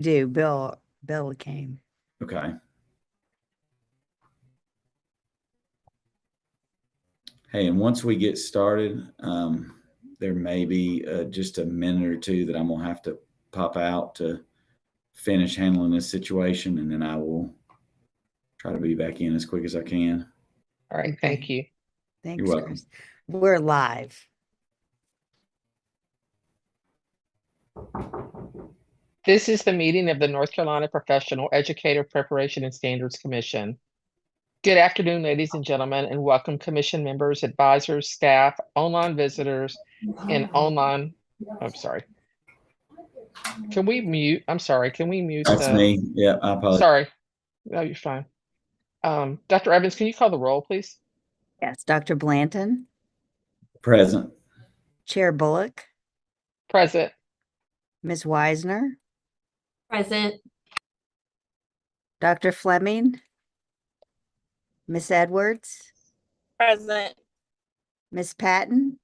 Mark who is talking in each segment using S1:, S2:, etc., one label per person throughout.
S1: do. Bill came.
S2: Okay. Hey, and once we get started, there may be just a minute or two that I'm going to have to pop out to finish handling this situation, and then I will try to be back in as quick as I can.
S3: All right. Thank you.
S2: You're
S1: Thanks,
S2: welcome.
S1: Chris. We're live.
S3: This is the meeting of the North Carolina Professional Educator Preparation and Standards Commission. Good afternoon, ladies and gentlemen, and welcome commission members, advisors, staff, online visitors, and online. I'm sorry. Can we mute? I'm sorry. Can we mute
S2: That's me. Yeah, I apologize.
S3: Sorry. No, you're fine. Dr. Evans, can you call the roll, please?
S1: Yes, Dr. Blanton,
S2: Present.
S1: Chair Bullock,
S3: Present.
S1: Ms. Wisner,
S4: Present.
S1: Dr. Fleming, Miss Edwards,
S4: Present.
S1: Miss Patton,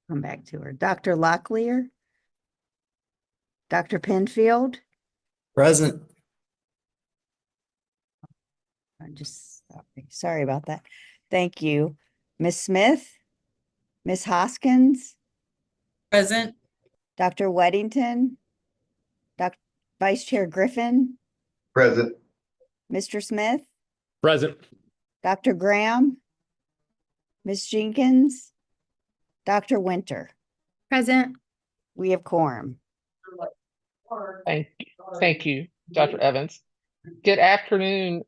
S1: come back to her, Dr. Locklear, Dr. Penfield.
S5: Present.
S1: Sorry about that. Thank you. Miss Smith, Miss Hoskins,
S4: Present.
S1: Dr. Weddington, Dr. Vice Chair Griffin,
S5: Present.
S1: Mr. Smith,
S5: Present.
S1: Dr. Graham, Miss Jenkins, Dr. Winter.
S4: Present.
S1: We have quorum.
S3: Thank you, Dr. Evans. Good afternoon,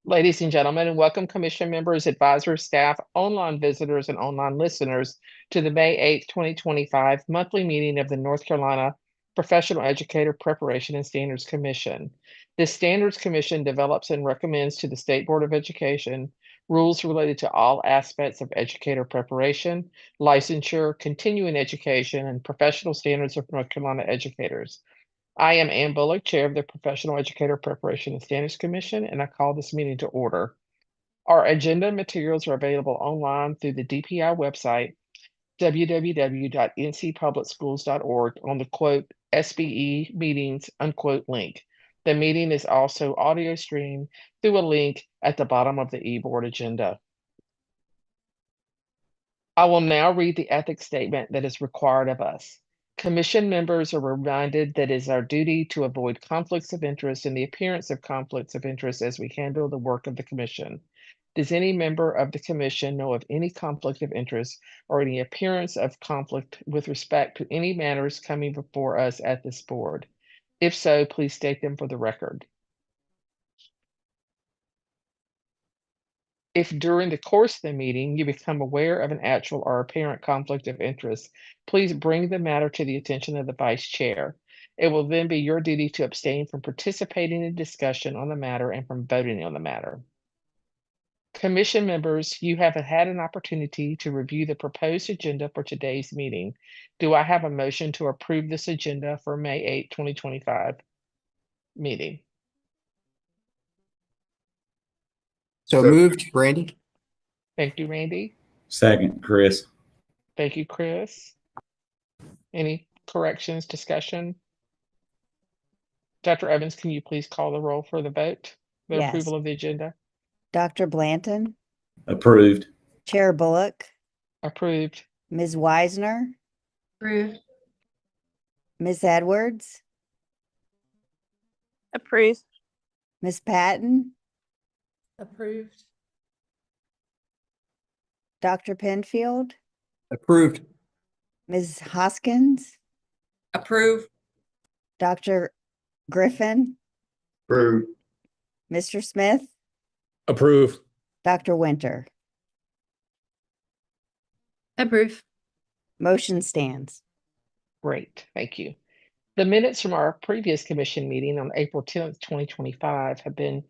S3: ladies and gentlemen, and welcome commission members, advisors, staff, online visitors, and online listeners to the May 8th, 2025 monthly meeting of the North Carolina Professional Educator Preparation and Standards Commission. The Standards Commission develops and recommends to the State Board of Education rules related to all aspects of educator preparation, licensure, continuing education, and professional standards of North Carolina educators. I am Ann Bullock, Chair of the Professional Educator Preparation and Standards Commission, and I call this meeting to order. Our agenda materials are available online through the DPI website, www.ncpublicschools.org, on the quote SBE meetings unquote link. The meeting is also audio streamed through a link at the bottom of the eBoard agenda. I will now read the ethics statement that is required of us. Commission members are reminded that it is our duty to avoid conflicts of interest and the appearance of conflicts of interest as we handle the work of the commission. Does any member of the commission know of any conflict of interest or any appearance of conflict with respect to any matters coming before us at this board? If so, please state them for the record. If during the course of the meeting you become aware of an actual or apparent conflict of interest, please bring the matter to the attention of the vice chair. It will then be your duty to abstain from participating in discussion on the matter and from voting on the matter. Commission members, you have had an opportunity to review the proposed agenda for today's meeting. Do I have a motion to approve this agenda for May 8, 2025 meeting?
S5: So moved, Randy.
S3: Thank you, Randy.
S2: Second, Chris.
S3: Thank you, Chris. Any corrections, discussion? Dr. Evans, can you please call the roll for the vote, the
S1: Yes.
S3: approval of the agenda?
S1: Dr. Blanton,
S2: Approved.
S1: Chair Bullock,
S3: Approved.
S1: Ms. Wisner,
S4: Approved.
S1: Miss Edwards,
S4: Approved.
S1: Miss Patton,
S4: Approved.
S1: Dr. Penfield,
S5: Approved.
S1: Ms. Hoskins,
S4: Approved.
S1: Dr. Griffin,
S5: Approved.
S1: Mr. Smith,
S5: Approved.
S1: Dr. Winter.
S4: Approved.
S1: Motion stands.
S3: Great, thank you. The minutes from our previous commission meeting on April 10th, 2025 have been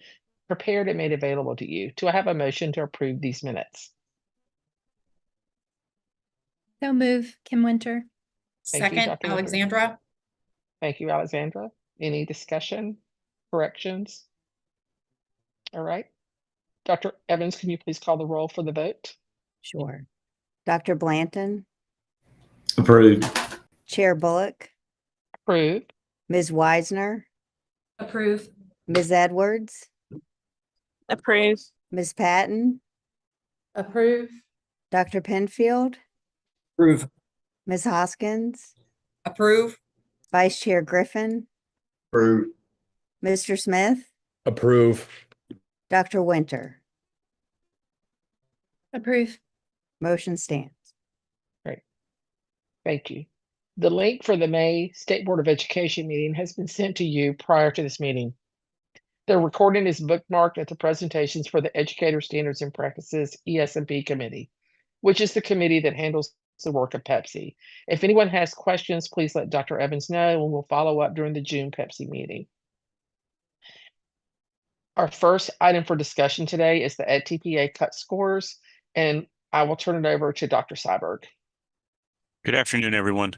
S3: prepared and made available to you. Do I have a motion to approve these minutes?
S6: So move, Kim Winter.
S3: Thank you,
S4: Second,
S3: Dr. Winter.
S4: Alexandra.
S3: Thank you, Alexandra. Any discussion, corrections? All right. Dr. Evans, can you please call the roll for the vote?
S1: Sure. Dr. Blanton,
S2: Approved.
S1: Chair Bullock,
S3: Approve.
S1: Ms. Weisner,
S4: Approve.
S1: Ms. Edwards,
S7: Approve.
S1: Ms. Patton,
S4: Approve.
S1: Dr. Penfield,
S5: Approve.
S1: Ms. Hoskins,
S4: Approve.
S1: Vice Chair Griffin,
S5: Approve.
S1: Mr. Smith,
S5: Approve.
S1: Dr. Winter.
S6: Approve.
S1: Motion stands.
S3: Thank you. The link for the May State Board of Education meeting has been sent to you prior to this meeting. The recording is bookmarked at the presentations for the Educator Standards and Practices ES&P Committee, which is the committee that handles the work of Pepsi. If anyone has questions, please let Dr. Evans know and we'll follow up during the June Pepsi meeting. Our first item for discussion today is the EdTPA cut scores, and I will turn it over to Dr. Seiberg.
S8: Good afternoon, everyone.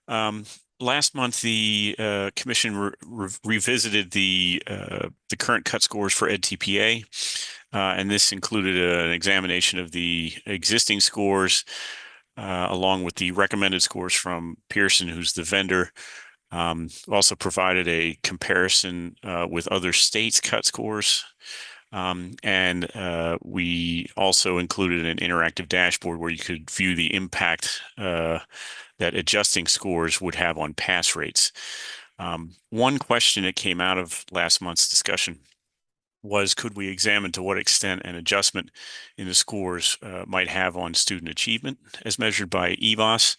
S8: Last month, the commission revisited the current cut scores for EdTPA, and this included an examination of the existing scores along with the recommended scores from Pearson, who's the vendor. Also provided a comparison with other states' cut scores. And we also included an interactive dashboard where you could view the impact that adjusting scores would have on pass rates. One question that came out of last month's discussion was, could we examine to what extent an adjustment in the scores might have on student achievement as measured by EVOS?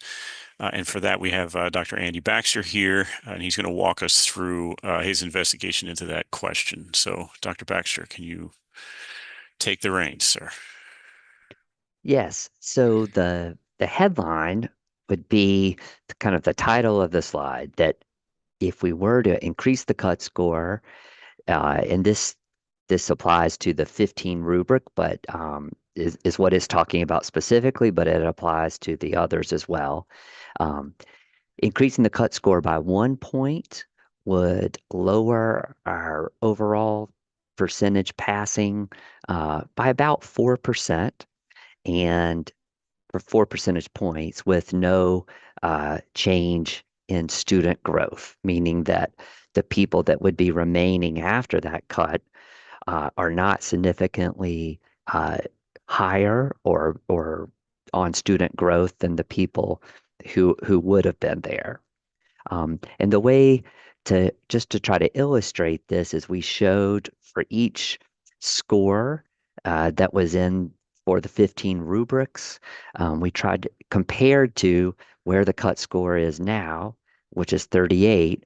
S8: And for that, we have Dr. Andy Baxter here, and he's going to walk us through his investigation into that question. So, Dr. Baxter, can you take the reins, sir?
S9: Yes. So the headline would be kind of the title of the slide, that if we were to increase the cut score, and this applies to the 15 rubric, but is what it's talking about specifically, but it applies to the others as well. Increasing the cut score by 1 point would lower our overall percentage passing by about 4%, and for 4 percentage points with no change in student growth, meaning that the people that would be remaining after that cut are not significantly higher or on student growth than the people who would have been there. And the way to try to illustrate this is we showed for each score that was in for the 15 rubrics, we tried to compare to where the cut score is now, which is 38.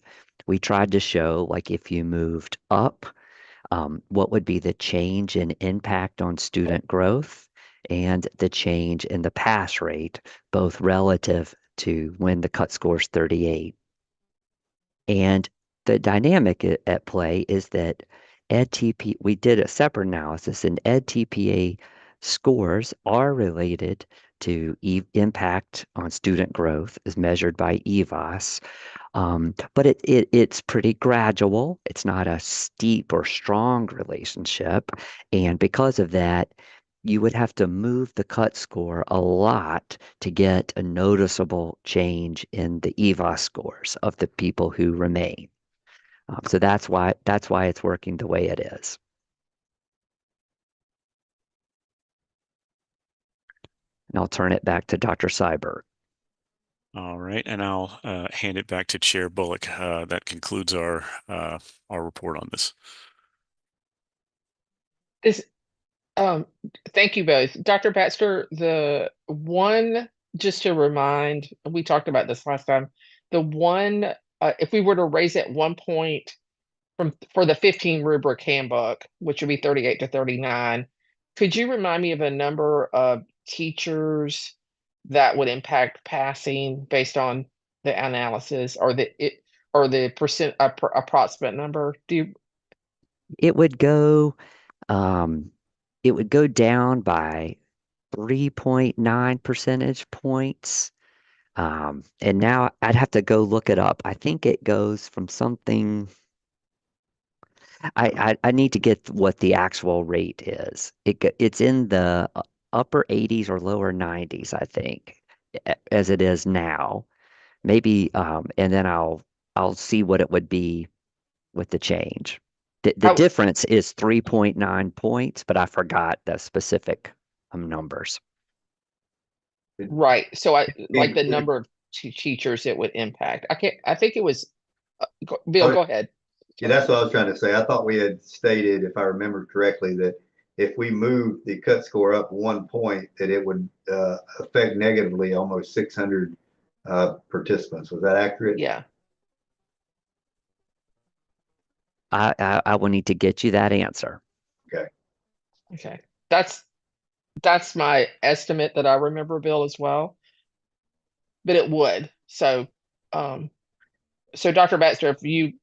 S9: We tried to show, like, if you moved up, what would be the change in impact on student growth and the change in the pass rate, both relative to when the cut score is 38. And the dynamic at play is that we did a separate analysis, and EdTPA scores are related to impact on student growth as measured by EVOS. But it's pretty gradual. It's not a steep or strong relationship. And because of that, you would have to move the cut score a lot to get a noticeable change in the EVOS scores of the people who remain. So that's why it's working the way it is. And I'll turn it back to Dr. Seiberg.
S8: All right, and I'll hand it back to Chair Bullock. That concludes our report on this.
S3: Thank you both. Dr. Baxter, the one, just to remind, we talked about this last time, the one, if we were to raise it 1 point for the 15 rubric handbook, which would be 38 to 39, could you remind me of a number of teachers that would impact passing based on the analysis, or the percent approximate number?
S9: It would go down by 3.9 percentage points. And now I'd have to go look it up. I think it goes from something. I need to get what the actual rate is. It's in the upper 80s or lower 90s, I think, as it is now. Maybe, and then I'll see what it would be with the change. The
S3: I,
S9: difference is 3.9 points, but I forgot the specific numbers.
S3: right. So I like the
S5: It-
S3: number of teachers it would impact. I think it was, Bill, go ahead.
S5: Yeah, that's what I was trying to say. I thought we had stated, if I remember correctly, that if we moved the cut score up 1 point, that it would affect negatively almost 600 participants. Was that accurate?
S3: Yeah.
S9: I will need to get you that answer.
S3: Okay. That's my estimate that I remember, Bill, as well. But it would. So, so Dr. Baxter, if you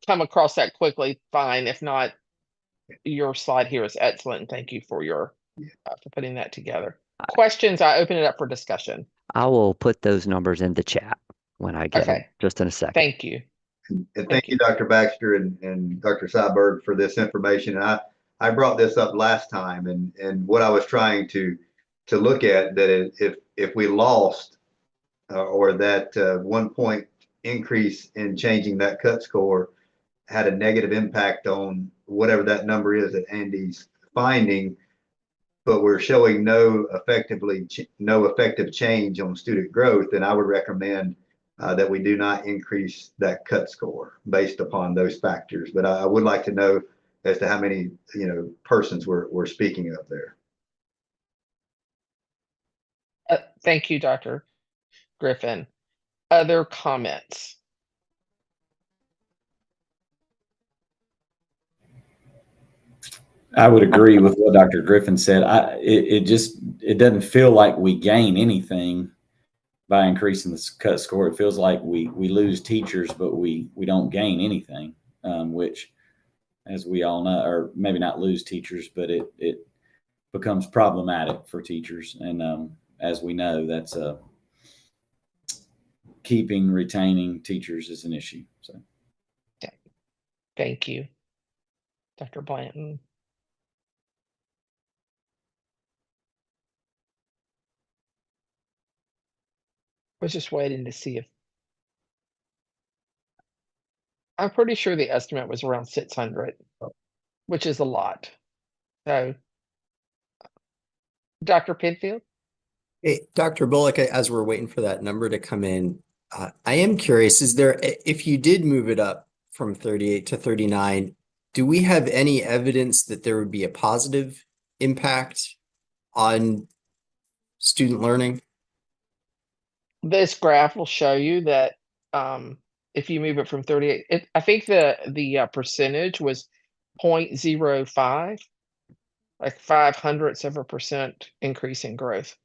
S3: come across that quickly, fine. If not, your slide here is excellent. And thank you for your for putting that together. Questions? I open it up for discussion.
S9: I will put those numbers in the chat when I get them,
S3: Okay.
S9: just in a second.
S3: Thank you.
S5: And thank you, Dr. Baxter and Dr. Syberg, for this information. And I brought this up last time, and what I was trying to look at, that if we lost or that 1 point increase in changing that cut score had a negative impact on whatever that number is that Andy's finding, but we're showing no effective change on student growth, then I would recommend that we do not increase that cut score based upon those factors. But I would like to know as to how many persons we're speaking of there.
S3: Thank you, Dr. Griffin. Other comments?
S2: I would agree with what Dr. Griffin said. It doesn't feel like we gain anything by increasing the cut score. It feels like we lose teachers, but we don't gain anything, which, as we all know, or maybe not lose teachers, but it becomes problematic for teachers. And as we know, that's retaining teachers is an issue. So,
S3: Thank you, Dr. Blanton. I was just waiting to see if I'm pretty sure the estimate was around 600, which is a lot. So, Dr. Penfield?
S10: Hey, Dr. Bullock, as we're waiting for that number to come in, I am curious, if you did move it up from 38 to 39, do we have any evidence that there would be a positive impact on student learning?
S3: This graph will show you that if you move it from 38, I think the percentage was 0.05, like 0.05% increase in growth.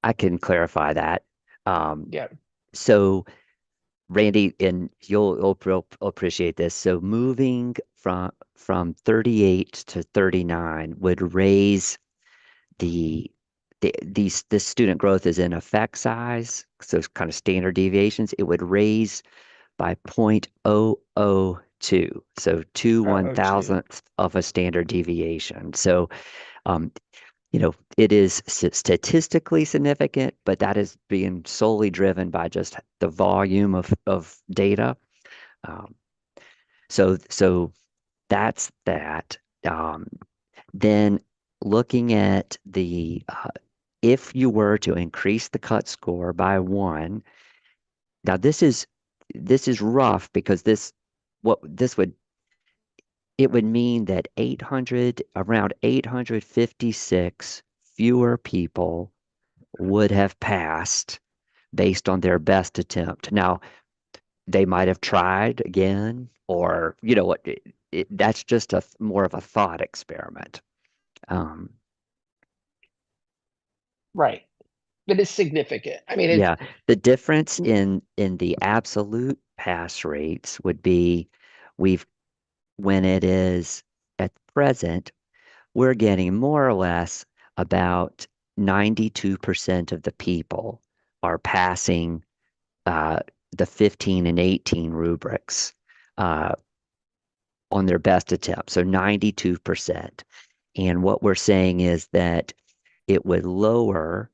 S9: I can clarify that.
S3: Yeah.
S9: So, Randy, and you'll appreciate this. So, moving from 38 to 39 would raise the student growth is in effect size, so it's kind of standard deviations. It would raise by 0.002, so 2/1000th of a standard deviation. So, it is statistically significant, but that is being solely driven by just the volume of data. So that's that. Then looking at if you were to increase the cut score by 1, now this is rough because it would mean that around 856 fewer people would have passed based on their best attempt. Now, they might have tried again, or what, that's just more of a thought experiment.
S3: Right. But it's significant. I mean,
S9: Yeah, the difference in the absolute pass rates would be when it is at present, we're getting more or less about 92% of the people are passing the 15 and 18 rubrics on their best attempt. So 92%. And what we're saying is that it would lower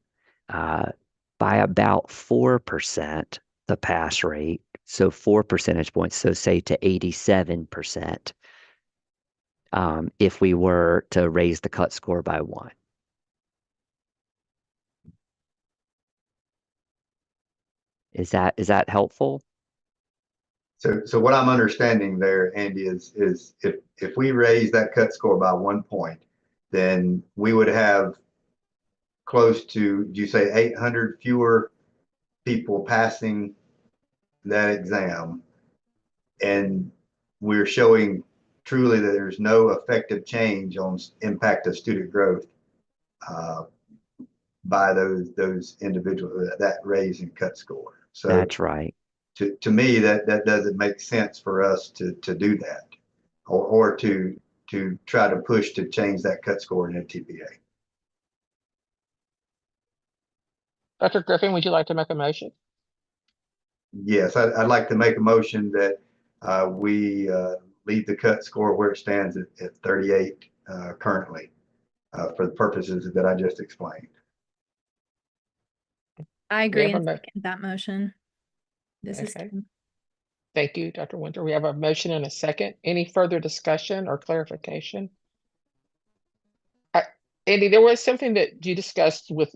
S9: by about 4% the pass rate. So 4 percentage points. So say to 87% if we were to raise the cut score by 1. Is that helpful?
S5: So what I'm understanding there, Andy, is if we raise that cut score by 1 point, then we would have close to, do you say 800 fewer people passing that exam? And we're showing truly that there's no effective change on impact of student growth by those individuals, that raise and cut score. So
S9: That's right.
S5: to me, that doesn't make sense for us to do that, or to try to push to change that cut score in TPA.
S3: Dr. Griffin, would you like to make a motion?
S5: Yes, I'd like to make a motion that we leave the cut score where it stands at 38 currently for the purposes that I just explained.
S6: I
S3: We
S6: agree
S3: have a
S6: and
S3: mo-
S6: second that motion. This is
S3: Okay.
S6: Kim.
S3: Thank you, Dr. Winter. We have a motion and a second. Any further discussion or clarification? Andy, there was something that you discussed with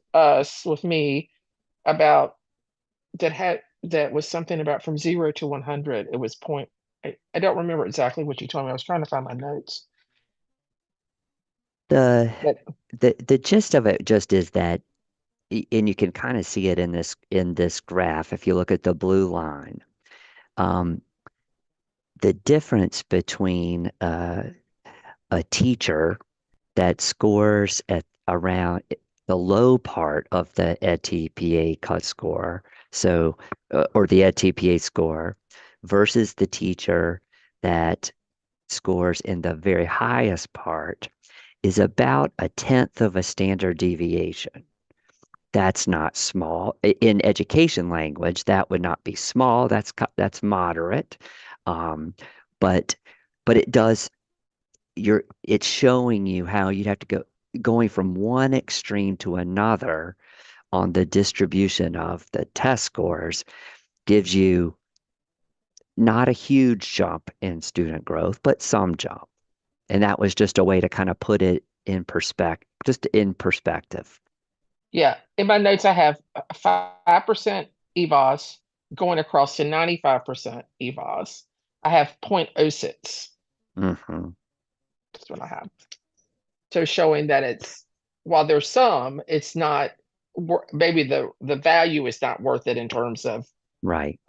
S3: me about that was something about from 0 to 100. It was point. I don't remember exactly what you told me. I was trying to find my notes.
S9: The
S3: But
S9: the gist of it just is that, and you can kind of see it in this graph if you look at the blue line. The difference between a teacher that scores at around the low part of the EdTPA cut score, so or the EdTPA score, versus the teacher that scores in the very highest part is about 1/10 of a standard deviation. That's not small. In education language, that would not be small. That's moderate. Um, but it's showing you how you'd have to going from one extreme to another on the distribution of the test scores gives you not a huge jump in student growth, but some jump. And that was just a way to kind of put it in perspective.
S3: yeah, in my notes, I have 5% EVOS going across to 95% EVOS. I have 0.06.
S9: Mm-hmm.
S3: That's what I have. So showing that while there's some, it's not, maybe the value is not worth it in terms of
S9: Right.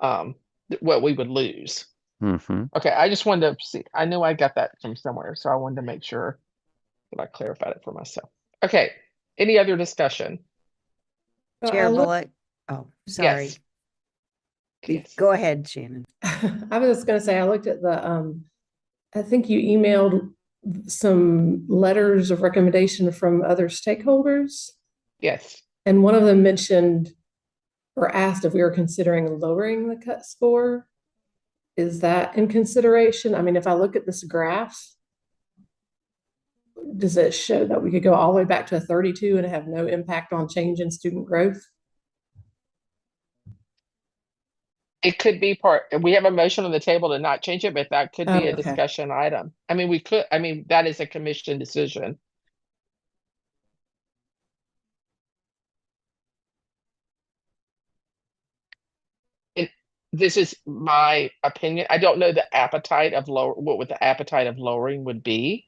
S3: what we would lose.
S9: Mm-hmm.
S3: Okay, I just wanted to see. I knew I got that from somewhere, so I wanted to make sure that I clarified it for myself. Okay, any other discussion?
S1: Chair Bullock. Oh, sorry.
S3: Yes. Yes.
S1: Go ahead, Shannon.
S4: I was just gonna say, I looked at I think you emailed some letters of recommendation from other stakeholders,
S3: Yes.
S4: and one of them mentioned or asked if we were considering lowering the cut score. Is that in consideration? I mean, if I look at this graph, does it show that we could go all the way back to a 32 and have no impact on change in student growth?
S3: It could be we have a motion on the table to not change it, but that could be a
S4: Okay.
S3: discussion item. I mean, that is a commission decision. This is my opinion. I don't know the appetite of what would the appetite of lowering would be.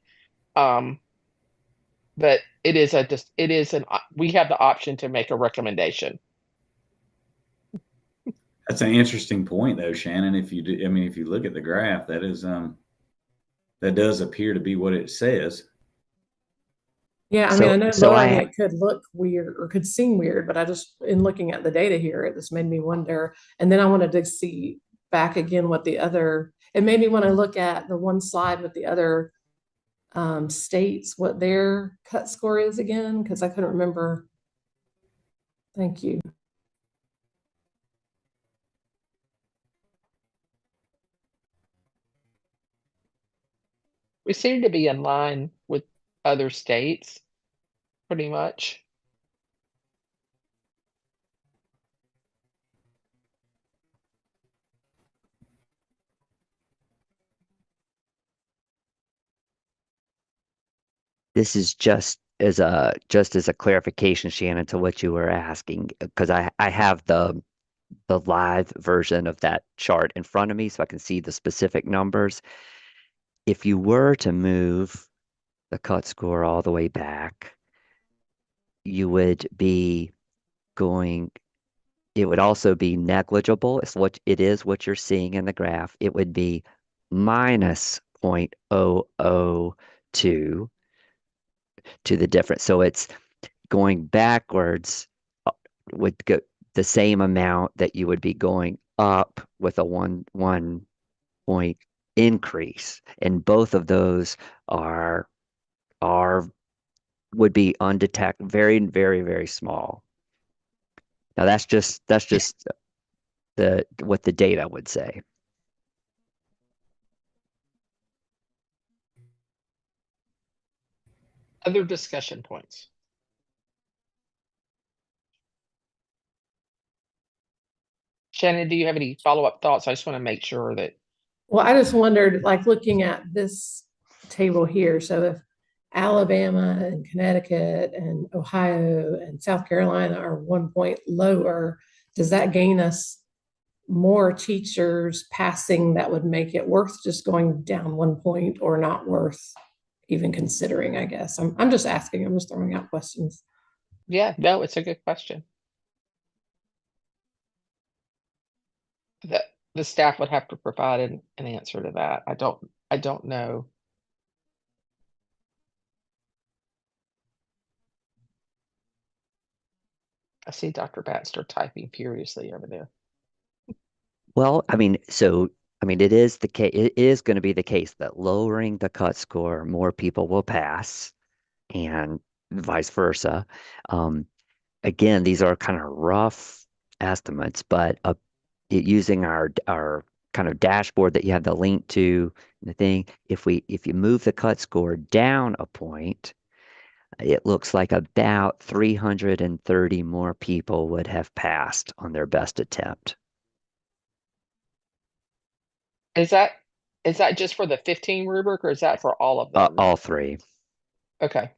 S3: But it is we have the option to make a recommendation.
S2: That's an interesting point, though, Shannon. If you do, I mean, if you look at the graph, that does appear to be what it says.
S4: Yeah, I mean, I know
S9: So
S4: lowering it could look weird or could seem weird, but in looking at the data here, it just made me wonder. And then I wanted to see back again what it made me want to look at the one slide with the other states, what their cut score is again, because I couldn't remember. Thank you.
S3: We seem to be in line with other states, pretty much.
S9: This is just as a clarification, Shannon, to what you were asking, because I have the live version of that chart in front of me so I can see the specific numbers. If you were to move the cut score all the way back, you would be going, it would also be negligible. It's what you're seeing in the graph. It would be minus 0.002 to the difference. So it's going backwards would go the same amount that you would be going up with a one point increase. And both of those are would be undetected, very, very, very small. Now that's just what the data would say.
S3: Other discussion points. Shannon, do you have any follow-up thoughts? I just want to make sure that.
S4: Well, I just wondered, like looking at this table here, so if Alabama and Connecticut and Ohio and South Carolina are 1 point lower, does that gain us more teachers passing that would make it worth just going down 1 point, or not worth even considering, I guess? I'm just asking, I'm just throwing out questions.
S3: Yeah, no, it's a good question. The staff would have to provide an answer to that. I don't know. I see Dr. Baxter typing furiously over there.
S9: Well, I mean, it is the case. It is going to be the case that lowering the cut score, more people will pass, and vice versa. Again, these are kind of rough estimates, but using our kind of dashboard that you have the link to the thing, if you move the cut score down a point, it looks like about 330 more people would have passed on their best attempt.
S3: Is that just for the 15 rubric, or is that for all of them?
S9: All three.
S3: Okay.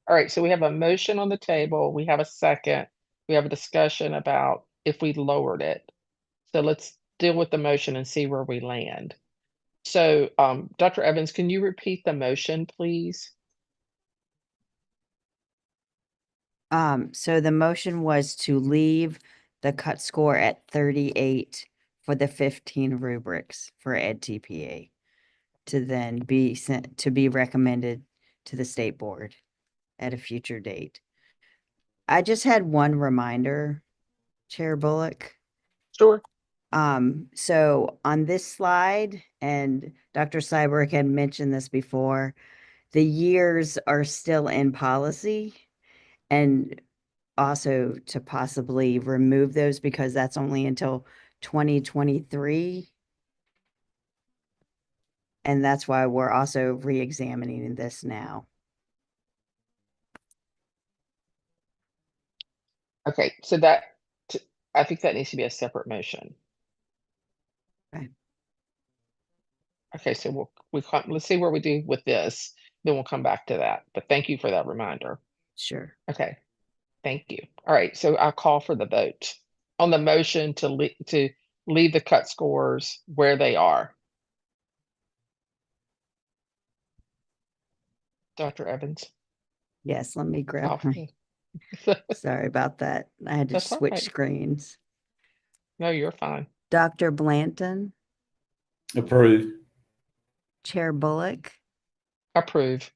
S3: All right, so we have a motion on the table. We have a second. We have a discussion about if we lowered it. So let's deal with the motion and see where we land. So, Dr. Evans, can you repeat the motion, please?
S1: So the motion was to leave the cut score at 38 for the 15 rubrics for EdTPA to then be sent to be recommended to the state board at a future date. I just had one reminder, Chair Bullock.
S3: Sure.
S1: So on this slide, and Dr. Cyberg had mentioned this before, the years are still in policy, and also to possibly remove those because that's only until 2023. And that's why we're also re-examining this now.
S3: Okay, so I think that needs to be a separate motion.
S1: Okay.
S3: Okay, so let's see where we do with this, then we'll come back to that. But thank you for that reminder.
S1: Sure.
S3: Okay, thank you. All right, so I'll call for the vote on the motion to leave the cut scores where they are. Dr. Evans.
S1: Yes, let me grab
S3: Off.
S1: my, sorry about that. I had to
S3: That's all
S1: switch
S3: right.
S1: screens.
S3: No, you're fine.
S1: Dr. Blanton,
S2: Approved.
S1: Chair Bullock,
S3: Approve.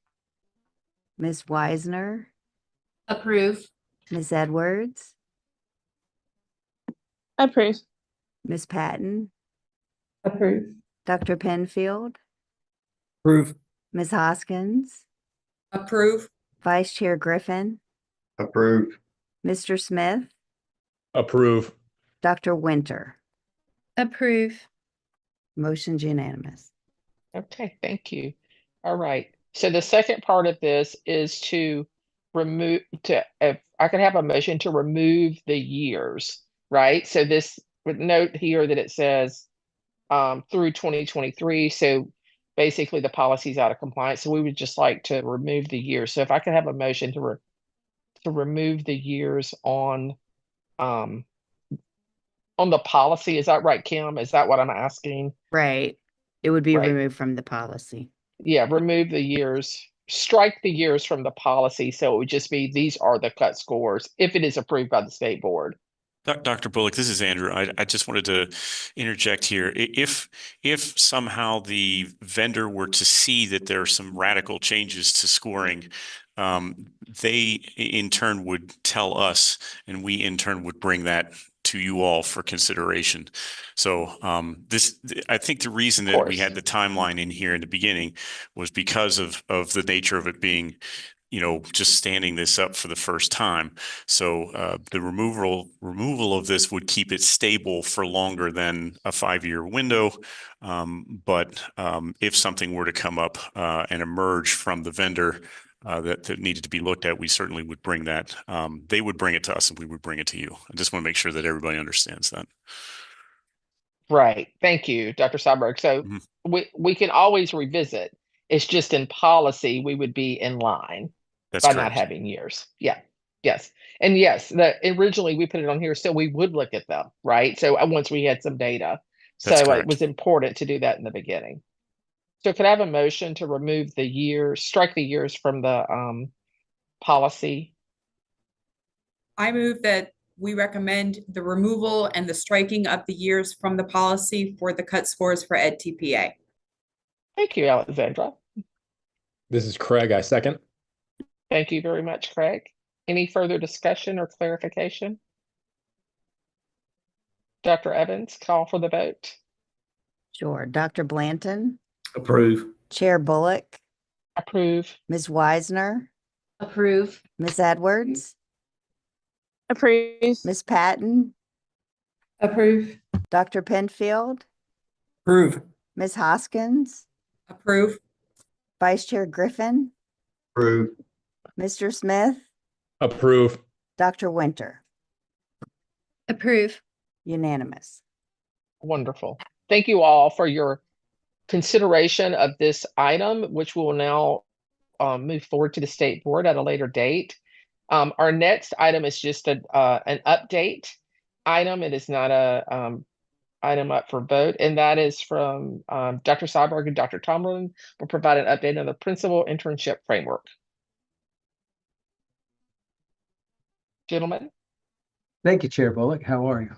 S1: Ms. Weisner,
S6: Approve.
S1: Ms. Edwards,
S7: Approve.
S1: Ms. Patton,
S4: Approve.
S1: Dr. Penfield,
S10: Approve.
S1: Ms. Hoskins,
S6: Approve.
S1: Vice Chair Griffin,
S5: Approved.
S1: Mr. Smith,
S11: Approve.
S1: Dr. Winter.
S6: Approve.
S1: Motion's unanimous.
S3: Okay, thank you. All right. So the second part of this is to remove, if I could have a motion to remove the years, right? So this would note here that it says through 2023. So basically the policy's out of compliance. So we would just like to remove the years. So if I could have a motion to remove the years um on the policy, is that right, Kim? Is that what I'm asking?
S1: Right. It would be
S3: Right.
S1: removed from the policy.
S3: Yeah, remove the years, strike the years from the policy, so it would just be, these are the cut scores if it is approved by the state board.
S8: Dr. Bullock, this is Andrew. I just wanted to interject here. If somehow the vendor were to see that there are some radical changes to scoring, they in turn would tell us, and we in turn would bring that to you all for consideration. So I think the reason that we had the timeline in here in the beginning was because of the nature of it being, just standing this up for the first time. So the removal of this would keep it stable for longer than a 5-year window. But if something were to come up and emerge from the vendor that needed to be looked at, we certainly would bring that. They would bring it to us and we would bring it to you. I just want to make sure that everybody understands that.
S3: Right. Thank you, Dr. Seiberg. So we can always revisit. It's just in policy, we would be in line
S8: That's
S3: by
S8: correct.
S3: not having years. Yeah. Yes. And yes, originally we put it on here so we would look at them, right? So once we had some data.
S8: That's
S3: So it
S8: correct.
S3: was important to do that in the beginning. So could I have a motion to remove the years, strike the years from the policy?
S6: I move that we recommend the removal and the striking of the years from the policy for the cut scores for EdTPA.
S3: Thank you, Alexandra.
S11: This is Craig. I second.
S3: Thank you very much, Craig. Any further discussion or clarification? Dr. Evans, call for the vote.
S1: Sure. Dr. Blanton,
S2: Approve.
S1: Chair Bullock,
S3: Approve.
S1: Ms. Weisner,
S6: Approve.
S1: Ms. Edwards,
S7: Approve.
S1: Ms. Patton,
S4: Approve.
S1: Dr. Penfield,
S10: Approve.
S1: Ms. Hoskins,
S6: Approve.
S1: Vice Chair Griffin,
S5: Approve.
S1: Mr. Smith,
S11: Approve.
S1: Dr. Winter.
S6: Approve.
S1: Unanimous.
S3: Wonderful. Thank you all for your consideration of this item, which will now move forward to the state board at a later date. Our next item is just an update item. It is not a item up for vote, and that is from Dr. Seiberg and Dr. Tomlin will provide an update on the principal internship framework. Gentlemen.
S12: Thank you, Chair Bullock. How are you?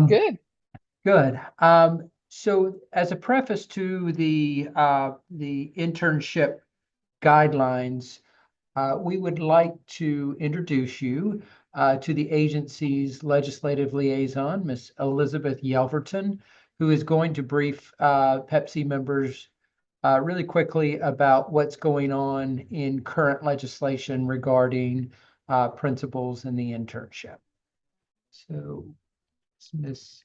S3: Good.
S12: Good. So as a preface to the internship guidelines, we would like to introduce you to the agency's legislative liaison, Ms. Elizabeth Yelverton, who is going to brief Pepsi members really quickly about what's going on in current legislation regarding principals in the internship. So, Ms.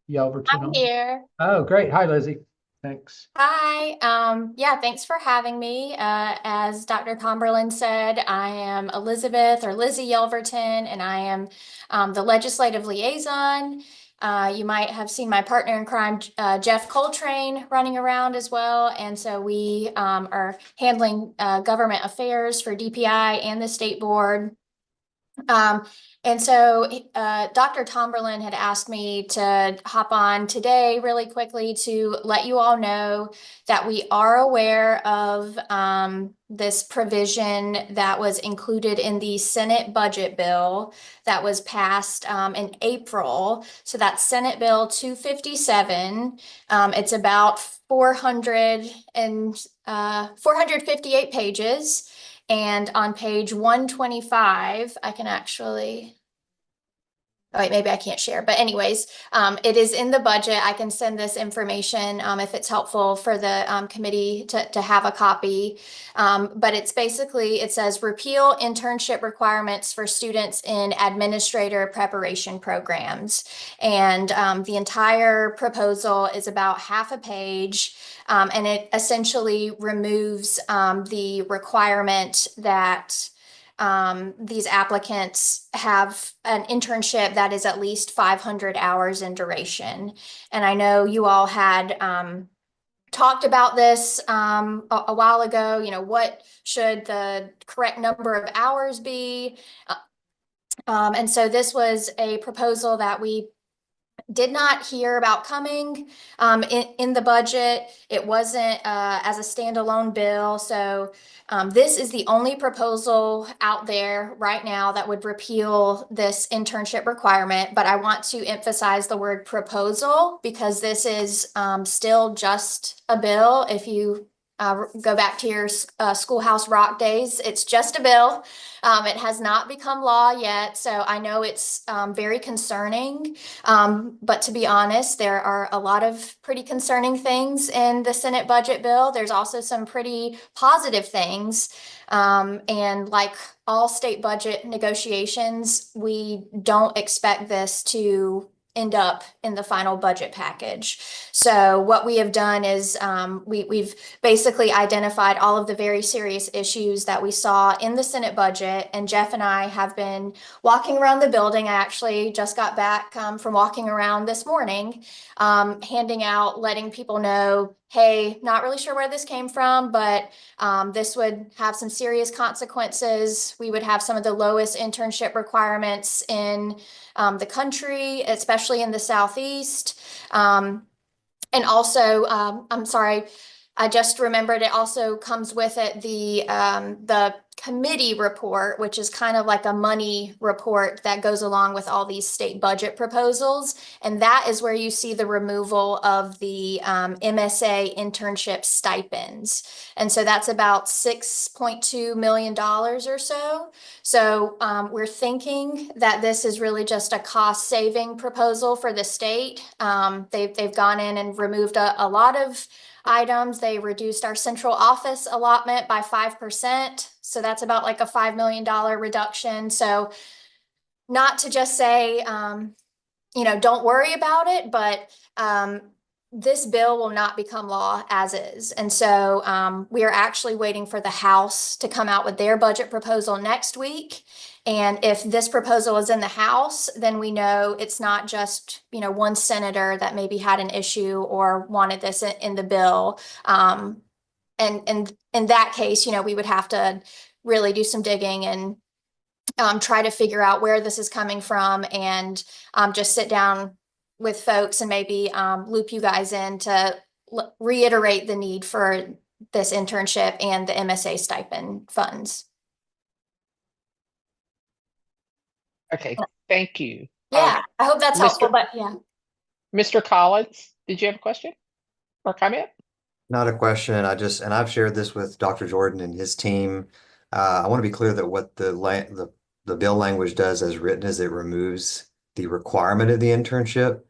S12: Yelverton.
S13: I'm here.
S12: Oh, great. Hi, Lizzie. Thanks.
S13: Hi. Yeah, thanks for having me. As Dr. Tomberlin said, I am Elizabeth or Lizzie Yelverton, and I am the legislative liaison. You might have seen my partner in crime, Jeff Coltrane, running around as well. And so we are handling government affairs for DPI and the state board. And so Dr. Tomberlin had asked me to hop on today really quickly to let you all know that we are aware of this provision that was included in the Senate budget bill that was passed in April. So that's Senate Bill 257. It's about 458 pages. And on page 125, I can actually, Oh, wait, maybe I can't share, but anyways, it is in the budget. I can send this information if it's helpful for the committee to have a copy. But it's basically, it says repeal internship requirements for students in administrator preparation programs. And the entire proposal is about half a page. And it essentially removes the requirement that these applicants have an internship that is at least 500 hours in duration. And I know you all had talked about this a while ago, what should the correct number of hours be? And so this was a proposal that we did not hear about coming in the budget. It wasn't as a standalone bill. So this is the only proposal out there right now that would repeal this internship requirement. But I want to emphasize the word proposal because this is still just a bill. If you go back to your Schoolhouse Rock days, it's just a bill. It has not become law yet. So I know it's very concerning. But to be honest, there are a lot of pretty concerning things in the Senate budget bill. There's also some pretty positive things. And like all state budget negotiations, we don't expect this to end up in the final budget package. So what we have done is we've basically identified all of the very serious issues that we saw in the Senate budget. And Jeff and I have been walking around the building. I actually just got back from walking around this morning, handing out, letting people know, hey, not really sure where this came from, but this would have some serious consequences. We would have some of the lowest internship requirements in the country, especially in the Southeast. And also, I'm sorry, I just remembered it also comes with it the committee report, which is kind of like a money report that goes along with all these state budget proposals. And that is where you see the removal of the MSA internship stipends. And so that's about $6.2 million or so. So we're thinking that this is really just a cost saving proposal for the state. They've gone in and removed a lot of items. They reduced our central office allotment by 5%. So that's about like a $5 million reduction. So not to just say, don't worry about it, but this bill will not become law as is. And so we are actually waiting for the House to come out with their budget proposal next week. And if this proposal is in the House, then we know it's not just, one senator that maybe had an issue or wanted this in the bill. And in that case, we would have to really do some digging and try to figure out where this is coming from and just sit down with folks and maybe loop you guys in to reiterate the need for this internship and the MSA stipend funds.
S3: Okay, thank you.
S13: Yeah, I hope that's helpful, but yeah.
S3: Mr. Collins, did you have a question or comment?
S14: Not a question. And I've shared this with Dr. Jordan and his team. I want to be clear that what the bill language does as written is it removes the requirement of the internship.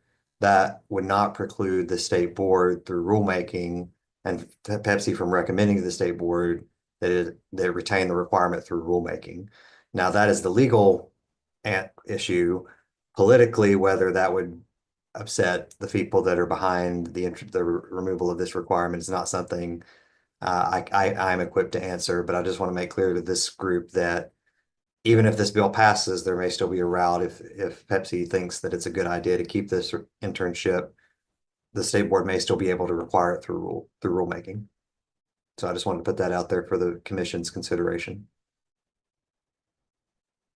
S14: That would not preclude the state board through rulemaking and Pepsi from recommending to the state board that they retain the requirement through rulemaking. Now that is the legal issue. Politically, whether that would upset the people that are behind the removal of this requirement is not something I'm equipped to answer, but I just want to make clear to this group that even if this bill passes, there may still be a route if Pepsi thinks that it's a good idea to keep this internship, the state board may still be able to require it through rulemaking. So I just wanted to put that out there for the commission's consideration.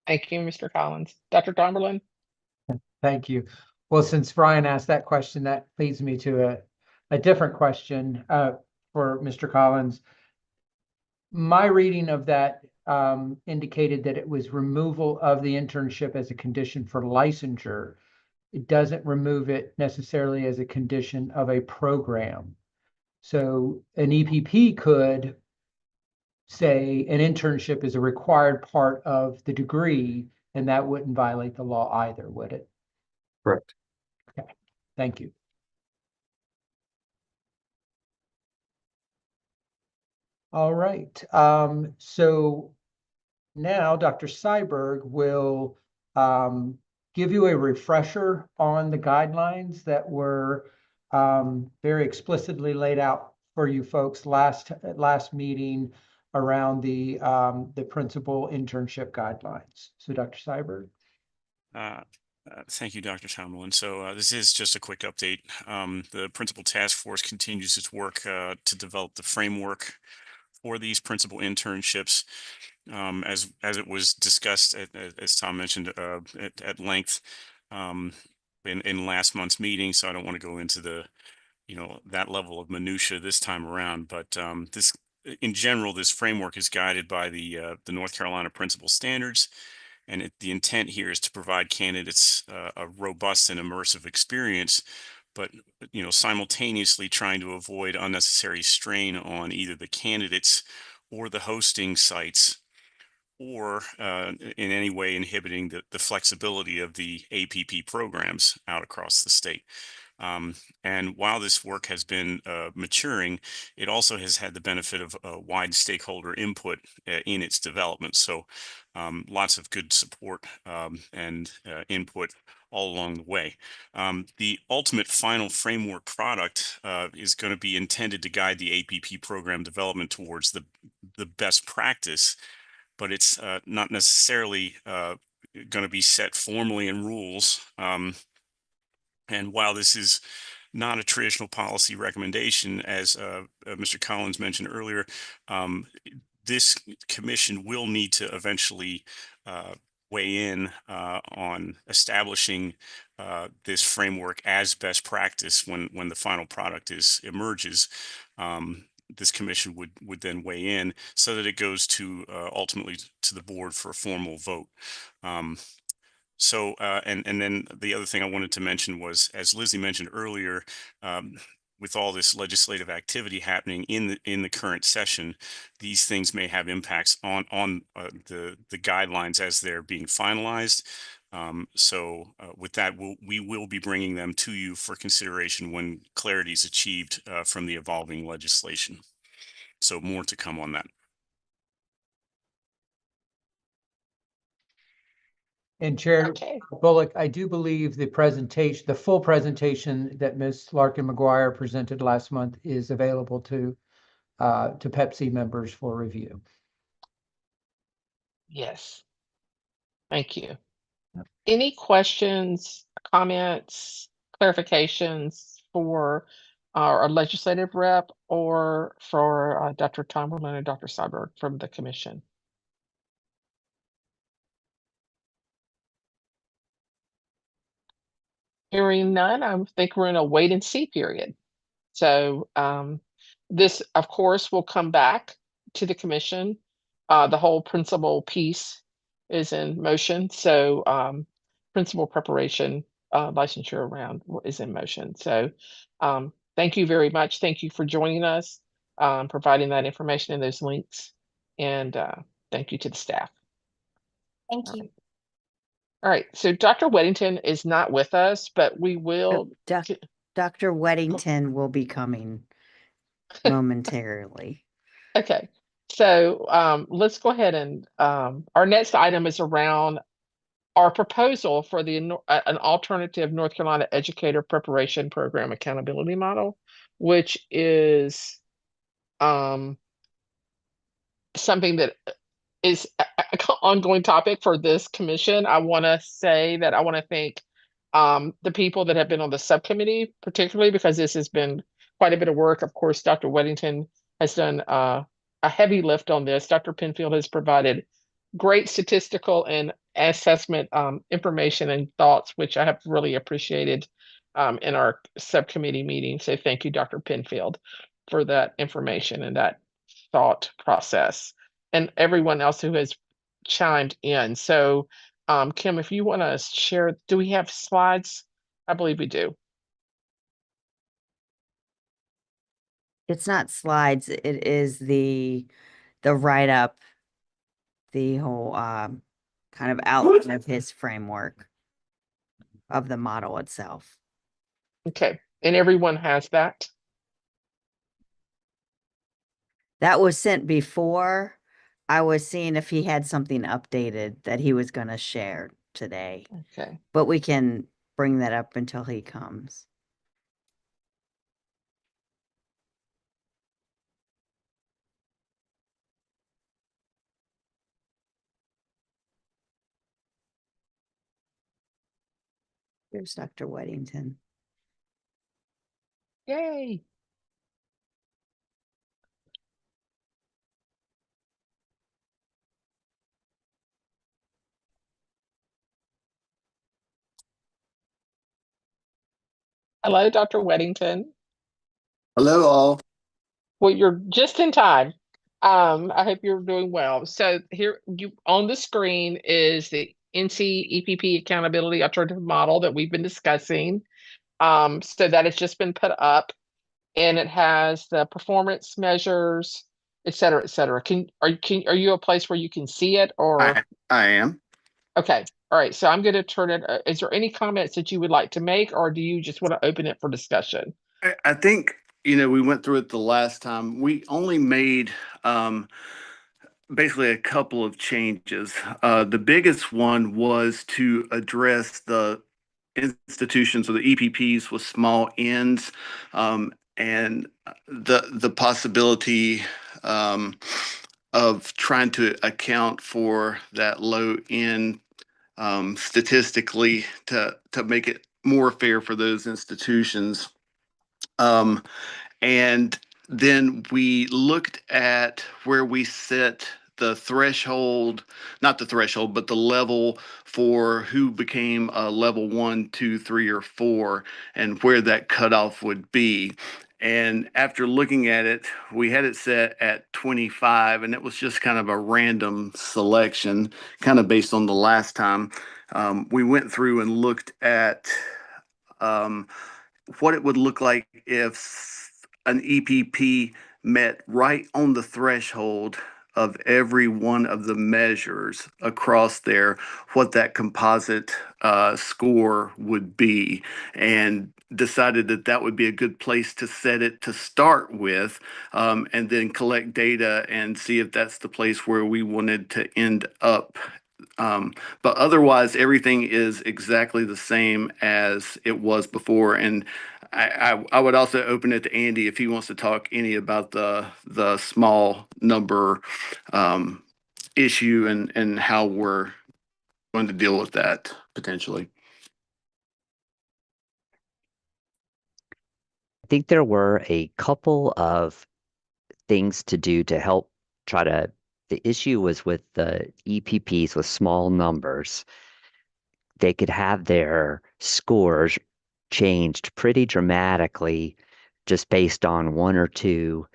S3: Thank you, Mr. Collins. Dr. Tomberlin?
S12: Thank you. Well, since Brian asked that question, that leads me to a different question for Mr. Collins. My reading of that indicated that it was removal of the internship as a condition for licensure. It doesn't remove it necessarily as a condition of a program. So an EPP could say an internship is a required part of the degree, and that wouldn't violate the law either, would it?
S14: Correct.
S12: Okay, thank you. All right, so now Dr. Seiberg will give you a refresher on the guidelines that were very explicitly laid out for you folks last meeting around the principal internship guidelines. So Dr. Seiberg.
S8: Thank you, Dr. Tomlin. So this is just a quick update. The principal task force continues its work to develop the framework for these principal internships, as it was discussed, as Tom mentioned, at length in last month's meeting. So I don't want to go into that level of minutia this time around. But in general, this framework is guided by the North Carolina Principal Standards. And the intent here is to provide candidates a robust and immersive experience, but simultaneously trying to avoid unnecessary strain on either the candidates or the hosting sites, or in any way inhibiting the flexibility of the APP programs out across the state. And while this work has been maturing, it also has had the benefit of wide stakeholder input in its development. So lots of good support and input all along the way. The ultimate final framework product is going to be intended to guide the APP program development towards the best practice, but it's not necessarily going to be set formally in rules. And while this is not a traditional policy recommendation, as Mr. Collins mentioned earlier, this commission will need to eventually weigh in on establishing this framework as best practice when the final product emerges. This commission would then weigh in so that it goes to ultimately to the board for a formal vote. And then the other thing I wanted to mention was, as Lizzie mentioned earlier, with all this legislative activity happening in the current session, these things may have impacts on the guidelines as they're being finalized. With that, we will be bringing them to you for consideration when clarity is achieved from the evolving legislation. So more to come on that.
S12: And Chair Bullock, I do believe the full presentation that Ms. Larkin McGuire presented last month is available to Pepsi members for review.
S3: Yes. Thank you. Any questions, comments, clarifications for our legislative rep or for Dr. Tomberlin and Dr. Seiberg from the commission? Hearing none, I think we're in a wait and see period. So this, of course, will come back to the commission. The whole principal piece is in motion. So principal preparation, licensure round is in motion. So thank you very much. Thank you for joining us, providing that information and those links. And thank you to the staff.
S13: Thank you.
S3: All right, so Dr. Weddington is not with us, but we will.
S1: Dr. Weddington will be coming momentarily.
S3: Okay, so let's go ahead and our next item is around our proposal for an alternative North Carolina Educator Preparation Program accountability model, which is something that is an ongoing topic for this commission. I want to say that I want to thank the people that have been on the subcommittee, particularly because this has been quite a bit of work. Of course, Dr. Weddington has done a heavy lift on this. Dr. Penfield has provided great statistical and assessment information and thoughts, which I have really appreciated in our subcommittee meeting. So thank you, Dr. Penfield, for that information and that thought process, and everyone else who has chimed in. So Kim, if you want to share, do we have slides? I believe we do.
S1: It's not slides, it is the write-up, the whole kind of outline of his framework. of the model itself.
S3: Okay, and everyone has that?
S1: That was sent before. I was seeing if he had something updated that he was going to share today,
S3: Okay.
S1: but we can bring that up until he comes. Here's Dr. Weddington.
S3: Yay. Hello, Dr. Weddington.
S15: Hello, all.
S3: Well, you're just in time. I hope you're doing well. So here you on the screen is the NC EPP accountability alternative model that we've been discussing. So that has just been put up, and it has the performance measures, et cetera, et cetera. Are you a place where you can see it, or?
S15: I am.
S3: Okay. All right. So I'm going to turn it. Is there any comments that you would like to make, or do you just want to open it for discussion?
S15: I think, we went through it the last time. We only made basically a couple of changes. The biggest one was to address the institutions or the EPPs with small ends, and the possibility of trying to account for that low end statistically to make it more fair for those institutions. And then we looked at where we set the threshold, not the threshold, but the level for who became a level 1, 2, 3, or 4, and where that cutoff would be. And after looking at it, we had it set at 25, and it was just kind of a random selection, kind of based on the last time. We went through and looked at what it would look like if an EPP met right on the threshold of every one of the measures across there, what that composite score would be, and decided that that would be a good place to set it to start with, and then collect data and see if that's the place where we wanted to end up. But otherwise, everything is exactly the same as it was before. And I would also open it to Andy if he wants to talk any about the small number issue and how we're going to deal with that potentially.
S9: I think there were a couple of things to do to help try to. The issue was with the EPPs with small numbers. They could have their scores changed pretty dramatically just based on one or two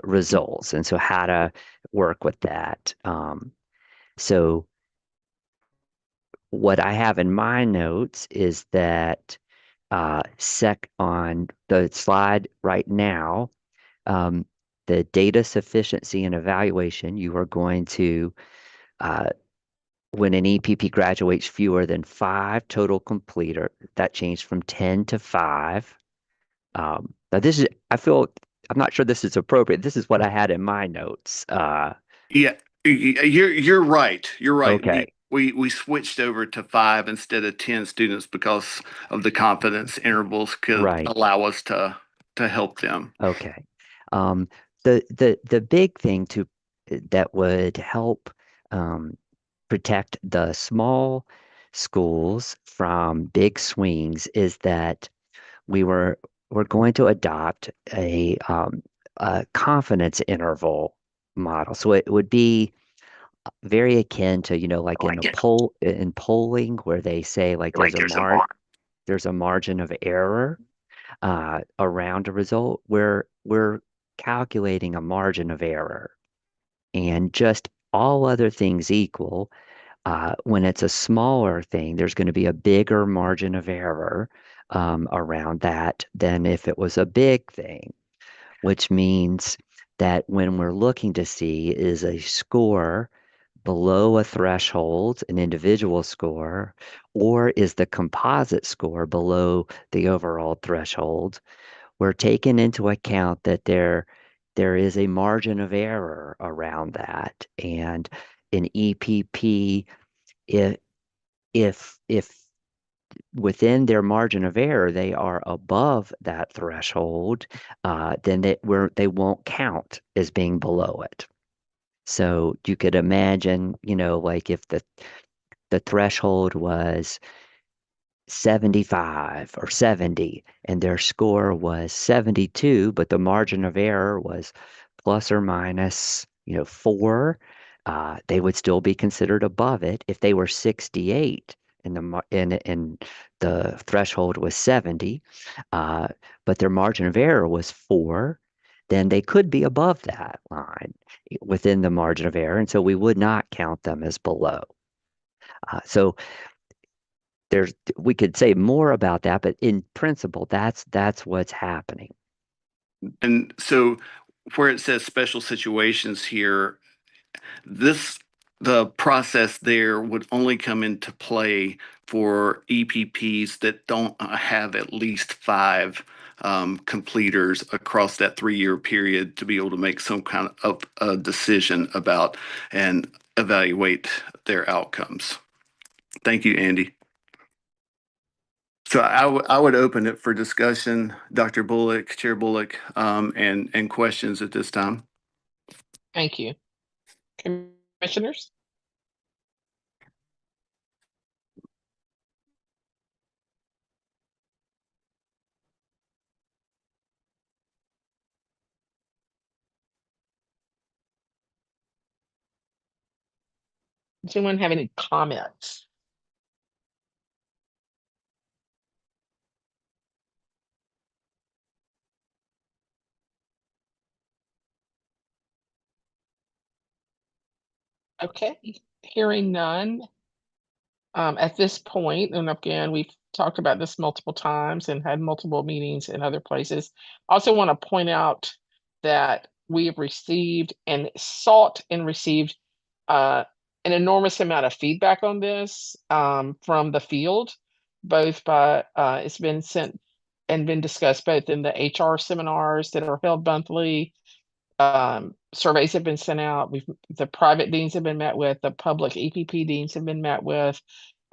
S9: results. And so how to work with that. So what I have in my notes is that on the slide right now, the data sufficiency and evaluation, you are going to, when an EPP graduates fewer than 5 total completer, that changed from 10 to 5. Now I'm not sure this is appropriate. This is what I had in my notes.
S15: Yeah, you're right. You're right.
S9: Okay.
S15: We switched over to 5 instead of 10 students because of the confidence intervals could
S9: Right.
S15: allow us to help them.
S9: Okay. The big thing that would help protect the small schools from big swings is that we're going to adopt a confidence interval model. So it would be very akin to, like in polling where they say like there's a margin of error around a result. We're calculating a margin of error, and just all other things equal, when it's a smaller thing, there's going to be a bigger margin of error around that than if it was a big thing, which means that when we're looking to see is a score below a threshold, an individual score, or is the composite score below the overall threshold, we're taking into account that there is a margin of error around that. And in EPP, if within their margin of error they are above that threshold, then they won't count as being below it. So you could imagine, like if the threshold was 75 or 70 and their score was 72, but the margin of error was plus or minus, 4, they would still be considered above it. If they were 68 and the threshold was 70, but their margin of error was 4, then they could be above that line within the margin of error, and so we would not count them as below. So we could say more about that, but in principle, that's what's happening.
S15: And so where it says special situations here, the process there would only come into play for EPPs that don't have at least 5 completers across that 3-year period to be able to make some kind of a decision about and evaluate their outcomes. Thank you, Andy. So I would open it for discussion, Dr. Bullock, Chair Bullock, and questions at this time.
S3: Thank you. Commissioners? Does anyone have any comments? Okay, hearing none. At this point, and again, we've talked about this multiple times and had multiple meetings in other places. I also want to point out that we have received and sought and received an enormous amount of feedback on this from the field, both by it's been sent and been discussed both in the HR seminars that are held monthly. Surveys have been sent out. The private deans have been met with, the public EPP deans have been met with.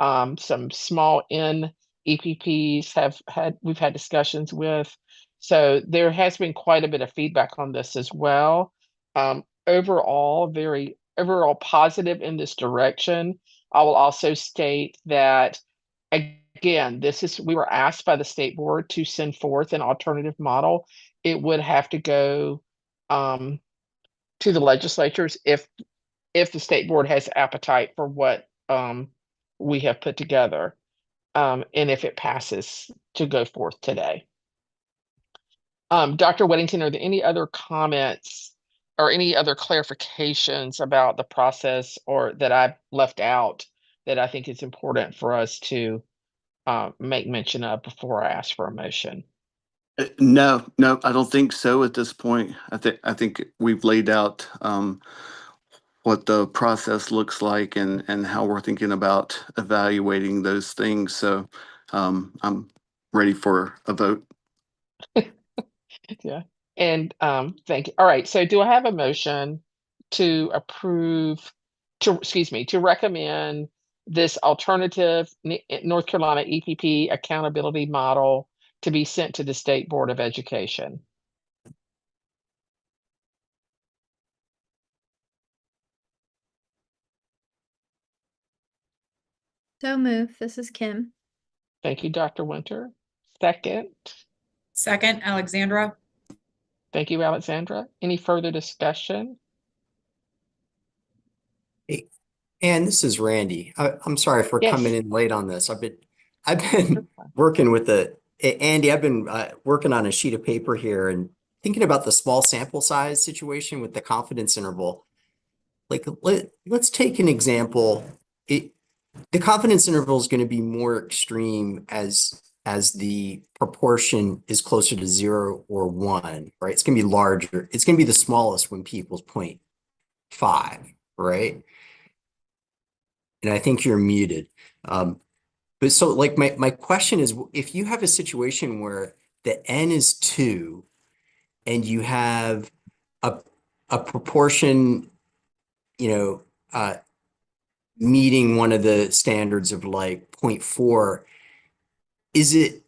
S3: Some small N EPPs we've had discussions with. So there has been quite a bit of feedback on this as well. Overall positive in this direction. I will also state that, again, we were asked by the state board to send forth an alternative model. It would have to go to the legislatures if the state board has appetite for what we have put together, and if it passes to go forth today. Dr. Weddington, are there any other comments or any other clarifications about the process or that I've left out that I think is important for us to make mention of before I ask for a motion?
S15: No, I don't think so at this point. I think we've laid out what the process looks like and how we're thinking about evaluating those things. So I'm ready for a vote.
S3: Yeah. And thank you. All right. So do I have a motion to to recommend this alternative North Carolina EPP accountability model to be sent to the State Board of Education?
S16: So move. This is Kim.
S3: Thank you, Dr. Winter. Second.
S6: Second, Alexandra.
S3: Thank you, Alexandra. Any further discussion?
S10: Hey, and this is Randy. I'm sorry for
S3: Yes.
S10: coming in late on this. I've been working with Andy, I've been working on a sheet of paper here and thinking about the small sample size situation with the confidence interval. Like let's take an example. The confidence interval is going to be more extreme as the proportion is closer to 0 or 1, right? It's going to be larger. It's going to be the smallest when people's 0.5, right? and I think you're muted. But so like my question is, if you have a situation where the N is 2 and you have a proportion, you know, meeting one of the standards of like 0.4, is it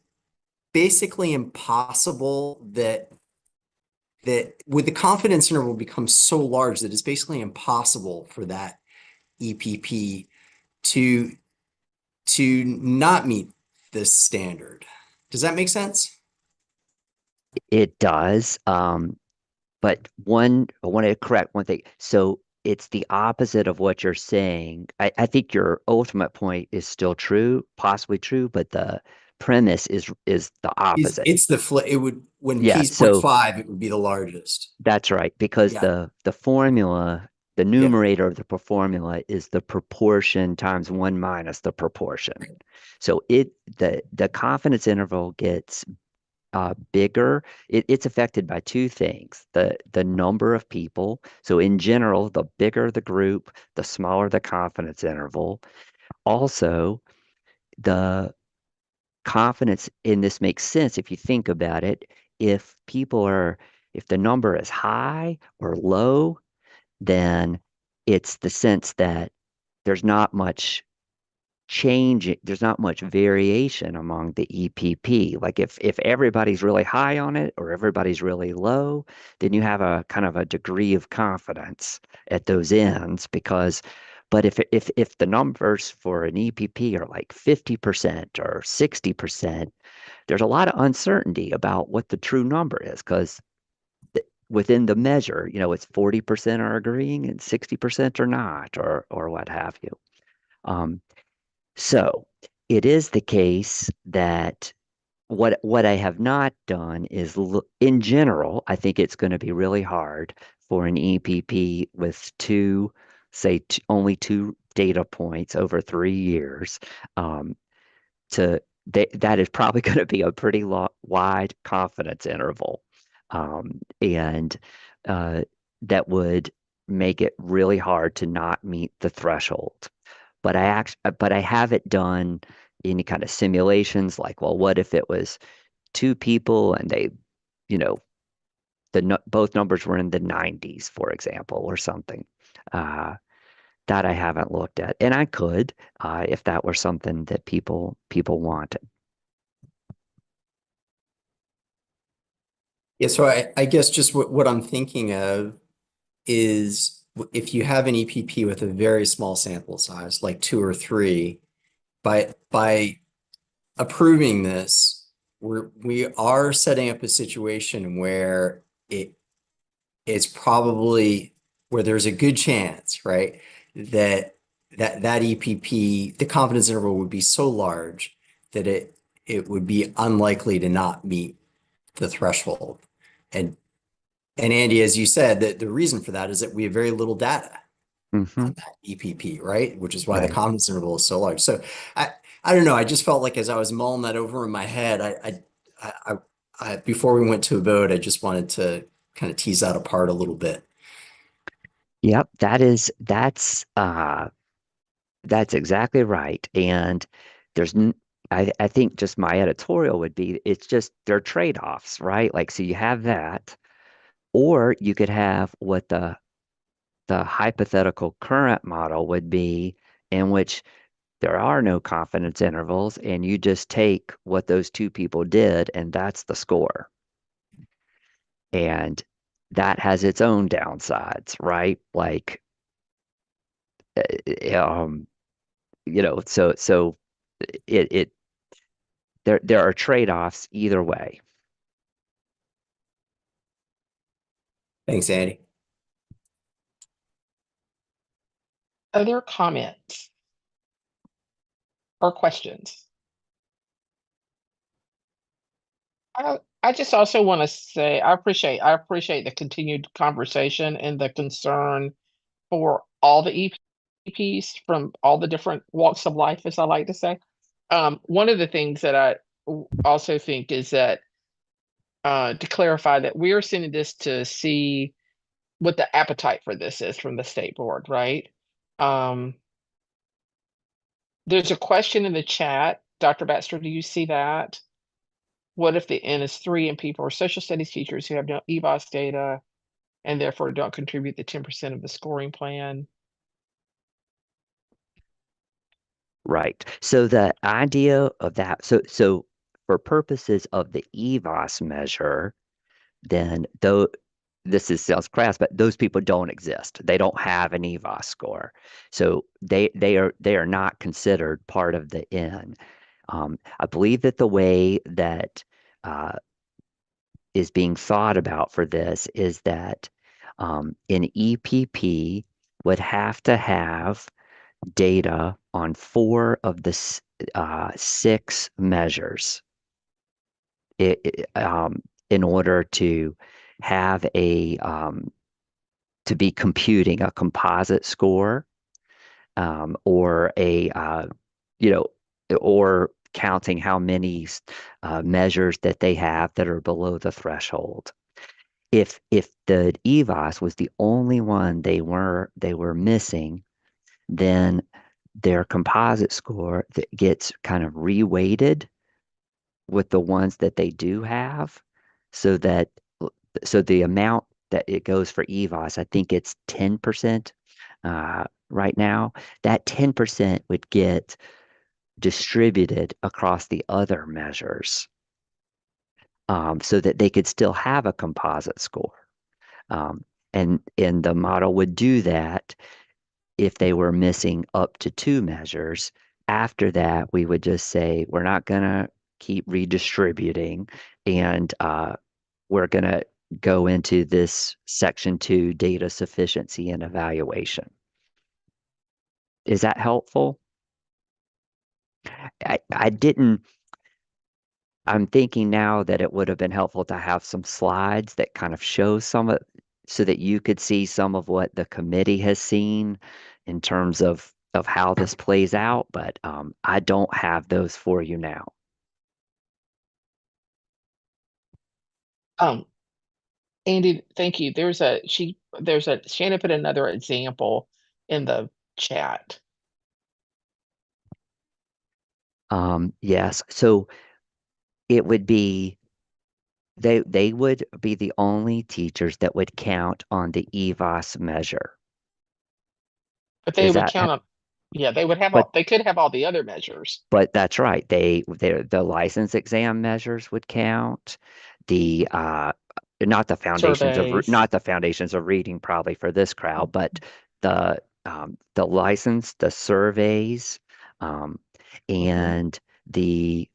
S10: basically impossible that would the confidence interval become so large that it's basically impossible for that EPP to not meet this standard? Does that make sense?
S9: It does. But I want to correct one thing. So it's the opposite of what you're saying. I think your ultimate point is still true, possibly true, but the premise is the opposite.
S10: It's the flip. It would, when P
S9: Yeah,
S10: is
S9: so
S10: 0.5, it would be the largest.
S9: that's right, because
S10: Yeah.
S9: the formula, the numerator of the formula is the proportion times 1 minus the proportion. So the confidence interval gets bigger. It's affected by two things: the number of people. So in general, the bigger the group, the smaller the confidence interval. Also, the confidence in this makes sense if you think about it. If if the number is high or low, then it's the sense that there's not much there's not much variation among the EPP. Like if everybody's really high on it or everybody's really low, then you have a kind of a degree of confidence at those ends but if the numbers for an EPP are like 50% or 60%, there's a lot of uncertainty about what the true number is because within the measure, it's 40% are agreeing and 60% are not, or what have you. Um, so it is the case that what I have not done is in general, I think it's going to be really hard for an EPP with only two data points over 3 years, to that is probably going to be a pretty wide confidence interval, and that would make it really hard to not meet the threshold. But I haven't done any kind of simulations like, well, what if it was two people and they, you know, both numbers were in the 90s, for example, or something. Uh, that I haven't looked at, and I could, if that were something that people wanted.
S10: Yeah, so I guess just what I'm thinking of is if you have an EPP with a very small sample size, like 2 or 3, by approving this, we are setting up a situation where it's probably where there's a good chance, right, that EPP, the confidence interval would be so large that it would be unlikely to not meet the threshold. And Andy, as you said, that the reason for that is that we have very little data on that EPP, right? Which is why the
S9: Right.
S10: confidence interval is so large. So I don't know. I just felt like as I was mulling that over in my head, I before we went to a vote, I just wanted to kind of tease that apart a little bit.
S9: Yep, that's exactly right. And there's I think just my editorial would be it's just they're trade-offs, right? Like so you have that, or you could have what the hypothetical current model would be, in which there are no confidence intervals and you just take what those two people did and that's the score. And that has its own downsides, right? Like um so it there are trade-offs either way.
S10: Thanks, Andy.
S3: Other comments or questions? I just also want to say I appreciate the continued conversation and the concern for all the EPs from all the different walks of life, as I like to say. One of the things that I also think is that to clarify that we are sending this to see what the appetite for this is from the state board, right? There's a question in the chat. Dr. Baxter, do you see that? What if the N is 3 and people are social studies teachers who have no EBOS data and therefore don't contribute the 10% of the scoring plan?
S9: Right. So the idea of that, so for purposes of the EVOS measure, then though this is sounds crass, but those people don't exist. They don't have an EVOS score. So they are not considered part of the N. I believe that the way that is being thought about for this is that an EPP would have to have data on 4 of the 6 measures in order to have to be computing a composite score, or you know, or counting how many measures that they have that are below the threshold. If the EVOS was the only one they were missing, then their composite score that gets kind of reweighted with the ones that they do have, so that the amount that it goes for EVOS, I think it's 10% right now. That 10% would get distributed across the other measures, so that they could still have a composite score. And the model would do that if they were missing up to 2 measures. After that, we would just say, we're not going to keep redistributing, and we're going to go into this section 2, data sufficiency and evaluation. Is that helpful? I'm thinking now that it would have been helpful to have some slides that kind of show some of, so that you could see some of what the committee has seen in terms of how this plays out, but I don't have those for you now.
S3: Andy, thank you. Shannon put another example in the chat.
S9: Yes, so it would be, they would be the only teachers that would count on the EVOS measure.
S3: But they
S9: Is
S3: would
S9: that,
S3: count on, yeah, they would have
S9: but
S3: they could have all the other measures.
S9: But that's right. The license exam measures would count. The not the foundations of
S3: Surveys.
S9: reading probably for this crowd, but the license, the surveys, and the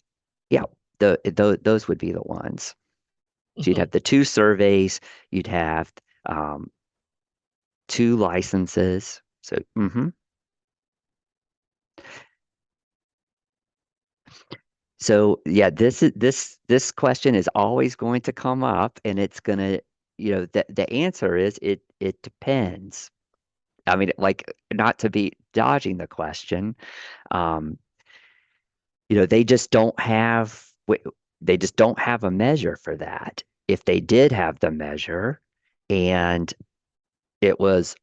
S9: yeah, those would be the ones. So you'd have the 2 surveys, you'd have 2 licenses. So So yeah, this question is always going to come up, and it's gonna, the answer is it depends. I mean, like, not to be dodging the question, um, they just don't have a measure for that. If they did have the measure and it was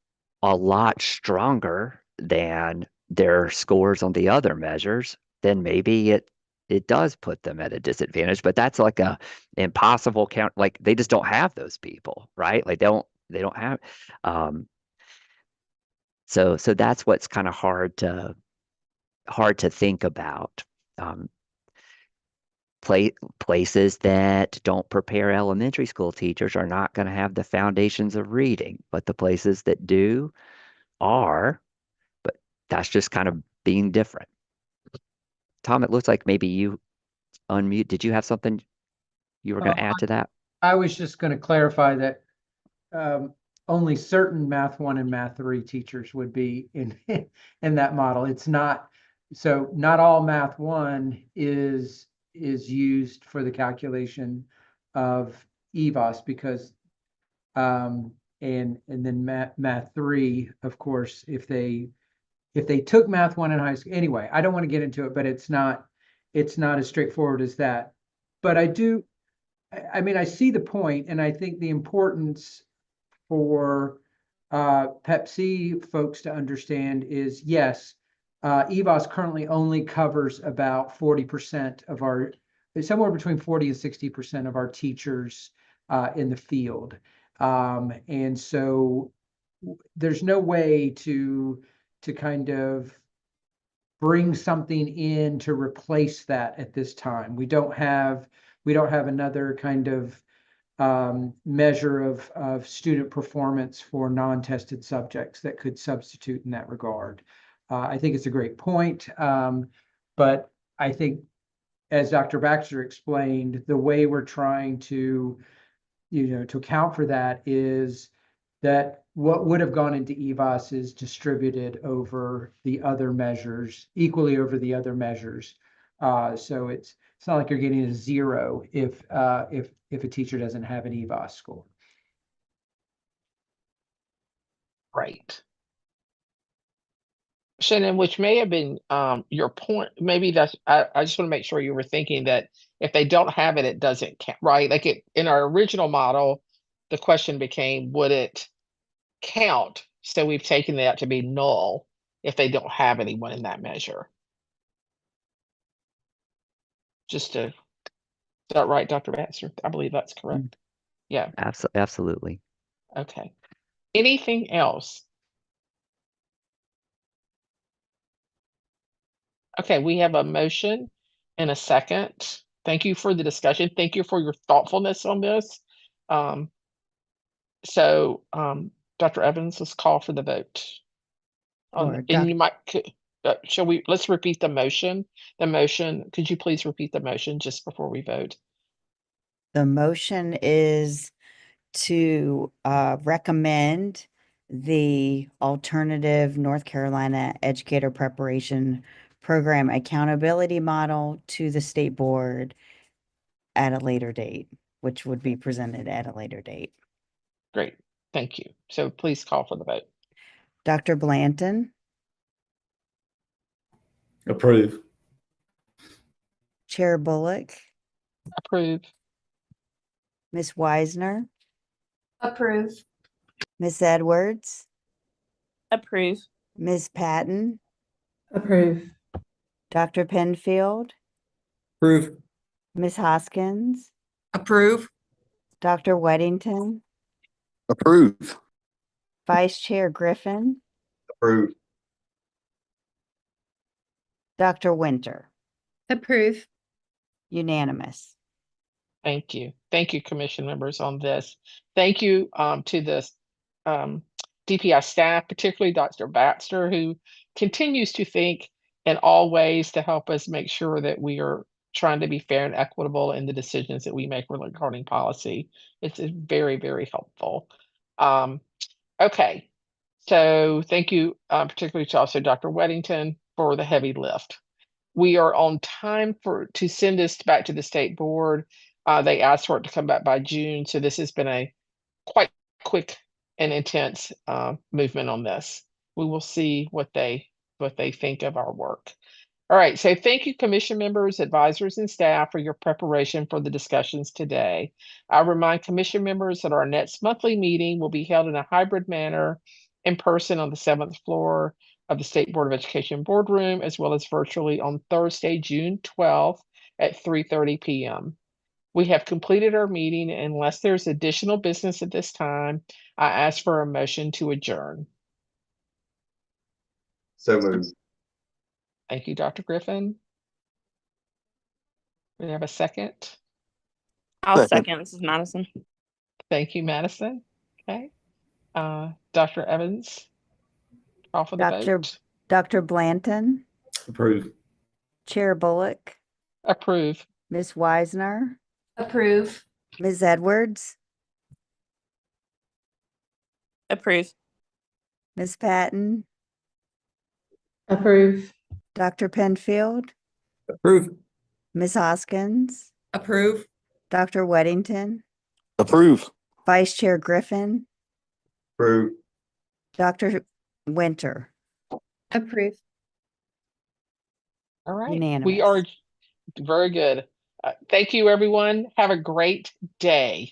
S9: a lot stronger than their scores on the other measures, then maybe it does put them at a disadvantage. But that's like a impossible count. Like, they just don't have those people, right? Like, they don't have. So that's what's kind of hard to think about. Places that don't prepare elementary school teachers are not going to have the foundations of reading, but the places that do are. But that's just kind of being different. Tom, it looks like maybe you unmute. Did you have something you were going to add to that?
S12: I was just going to clarify that only certain Math 1 and Math 3 teachers would be in that model. It's not, so not all Math 1 is used for the calculation of EVOS, because and then Math 3, of course, if they took Math 1 in high school. Anyway, I don't want to get into it, but it's not as straightforward as that. But I mean, I see the point, and I think the importance for Pep C folks to understand is, yes, EVOS currently only covers about 40% of our, somewhere between 40 and 60% of our teachers in the field. And so there's no way to kind of bring something in to replace that at this time. We don't have another kind of measure of student performance for non-tested subjects that could substitute in that regard. I think it's a great point, but I think, as Dr. Baxter explained, the way we're trying to, to account for that is that what would have gone into EVOS is distributed over the other measures, equally over the other measures. So it's not like you're getting a 0 if a teacher doesn't have an EVOS score.
S3: Right. Shannon, which may have been your point. Maybe that's, I just want to make sure you were thinking that if they don't have it, it doesn't count, right? Like in our original model, the question became, would it count? So we've taken that to be null if they don't have anyone in that measure. Is that right, Dr. Baxter? I believe that's correct. Yeah.
S9: Absolutely.
S3: Okay. Anything else? Okay, we have a motion and a second. Thank you for the discussion. Thank you for your thoughtfulness on this. Dr. Evans, let's call for the vote.
S1: Sure,
S3: And you might, let's repeat the motion. Could you please repeat the motion just before we vote?
S1: The motion is to recommend the alternative North Carolina Educator Preparation Program accountability model to the state board at a later date, which would be presented at a later date.
S3: Great, thank you. So please call for the vote.
S1: Dr. Blanton,
S2: Approve.
S1: Chair Bullock,
S3: Approve.
S1: Ms. Wisner,
S16: Approve.
S1: Ms. Edwards,
S7: Approve.
S1: Ms. Patton,
S4: Approve.
S1: Dr. Penfield,
S10: Approve.
S1: Ms. Hoskins,
S6: Approve.
S1: Dr. Weddington,
S15: Approve.
S1: Vice Chair Griffin,
S5: Approve.
S1: Dr. Winter.
S16: Approve.
S1: Unanimous.
S3: Thank you. Thank you, commission members, on this. Thank you to the DPI staff, particularly Dr. Baxter, who continues to think in all ways to help us make sure that we are trying to be fair and equitable in the decisions that we make regarding policy. It's very, very helpful. Okay, so thank you particularly to also Dr. Weddington for the heavy lift. We are on time to send this back to the state board. They asked for it to come back by June, so this has been a quite quick and intense movement on this. We will see what they think of our work. All right, so thank you, commission members, advisors, and staff for your preparation for the discussions today. I remind commission members that our next monthly meeting will be held in a hybrid manner in person on the 7th floor of the State Board of Education boardroom, as well as virtually on Thursday, June 12th at 3:30 p.m. We have completed our meeting. Unless there's additional business at this time, I ask for a motion to adjourn.
S5: So moved.
S3: Thank you, Dr. Griffin. We have a second.
S7: I'll second. This is Madison.
S3: Thank you, Madison. Okay. Dr. Evans, call for the vote.
S1: Dr. Blanton,
S2: Approve.
S1: Chair Bullock,
S3: Approve.
S1: Ms. Wisner,
S16: Approve.
S1: Ms. Edwards,
S7: Approve.
S1: Ms. Patton,
S4: Approve.
S1: Dr. Penfield,
S10: Approve.
S1: Ms. Hoskins,
S6: Approve.
S1: Dr. Weddington,
S15: Approve.
S1: Vice Chair Griffin,
S5: Approve.
S1: Dr. Winter.
S16: Approve.
S3: All right.
S1: Unanimous.
S3: We are very good. Thank you, everyone. Have a great day.